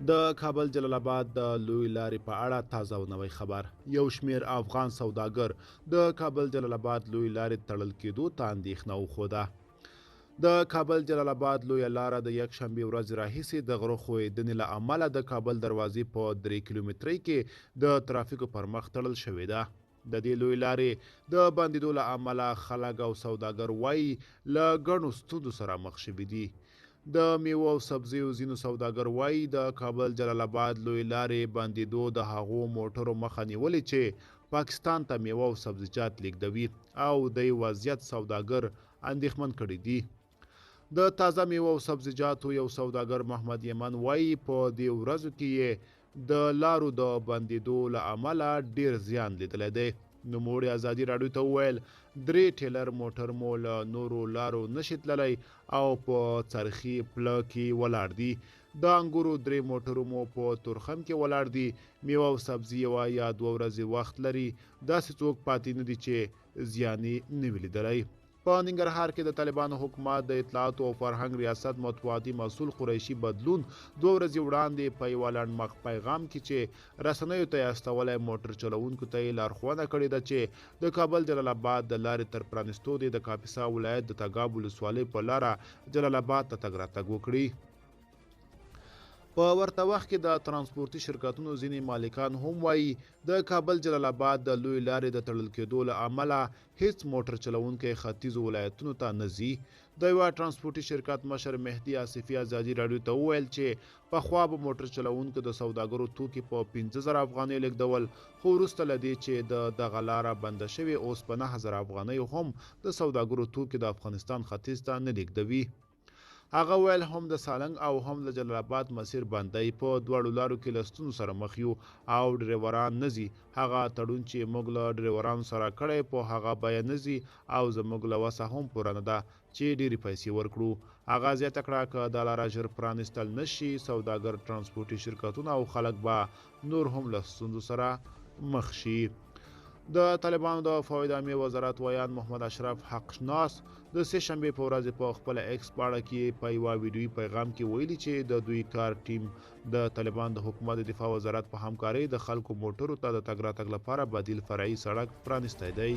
د کابل جلال آباد د لوی لارې په اړه تازه او نوی خبر. یو شمیر افغان سوداګر د کابل جلال آباد لوی لارې تړل کېدو ته اندېښنه وښوده. د کابل جلال آباد لویه لاره د یکشنبې ورځې راهیسې د غره ښویېدنې له امله د کابل دروازې په 3 کیلومترۍ کې د ترافیکو پر مخ تړل شوې ده. د دې لوی لارې د بندېدو له امله خلک او سوداګر وایي له ګڼو ستونزو سره مخ شوي دي. د میوو او سبزیو ځینو سوداګر وایي د کابل جلال آباد لوی لارې بندېدو د هغو موټرو مخه نیولې چې پاکستان ته میوه او سبزیجات لیږدوي او د وضعیت سوداګر اندېښمن کړي دي. د تازه میوه او سبزیجاتو یو سوداګر محمد یمن وایي په دې ورځو کې یې د لارو د بندېدو له امله ډیر زیان لیدلی دی. نوموړي ازادي راډیو ته وویل 3 ټیلر موټر مو له نورو لارو نشي تللی او په څرخي پله کې ولاړ دي. د انګورو 3 موټرو مو په تورخم کې ولاړ دي. میوه او سبزي یوه یا 2 ورځې وخت لري. داسې څوک پاتې نه دي چې زیان یې نه وي لیدلی. په ننګرهار کې د طالبانو حکومت د اطلاعاتو او فرهنګ ریاست مطبوعاتي مسؤل قریشي بدلون 2 ورځې وړاندې په یوه لنډمخ پیغام کې چې رسنیو ته یې استولی موټر چلوونکو ته یې لارښوونه کړې ده چې د کابل جلال آباد د لارې تر پرانستو د کاپیسا ولایت د تګاب ولسوالۍ په لاره جلال آباد ته تګ راتګ وکړي. په ورته وخت کې د ترانسپورتي شرکتونو ځینې مالکان هم وایي د کابل جلال آباد د لوی لارې د تړل کېدو له امله هیڅ موټر چلوونکی ختیځو ولایتونو ته نه ځي. د یوه ترانسپورتي شرکت مشر مهدي آصفي ازادي راډیو ته وویل چې پخوا به موټر چلوونکو د سوداګرو توکي په 15,000 افغانۍ لیږدول، خو وروسته له دې چې دغه لاره بنده شوې اوس په 9,000 افغانۍ هم د سوداګرو توکي د افغانستان ختیځ ته نه لیږدوي. هغه ویل هم د سالنګ او هم د جلال آباد مسیر بندی. په دواړو لارو کې له ستونزو سره مخ یو او ډریوران نه ځي. هغه تړون چې موږ له ډریورانو سره کړی په هغه بیه نه ځي او زموږ له وسه هم پوره نه ده چې ډېرې پیسې ورکړو. هغه زیاته کړه که دا لاره ژر پرانیستل نشي سوداګر، ترانسپورتي شرکتونه او خلک به نور هم له ستونزو سره مخ شي. د طالبانو د فواد عامې وزارت ویان محمد اشرف حقناس د سه شنبې په ورځ په خپل ایکس باړه کې په یو ویډیوي پیغام کې ویلي چې د دوی کار ټیم د طالبان د حکومت د دفاع وزارت په همکارۍ د خلکو موټرو ته د تګ راتګ لپاره بدیل فرعي سړک پرانستی دی.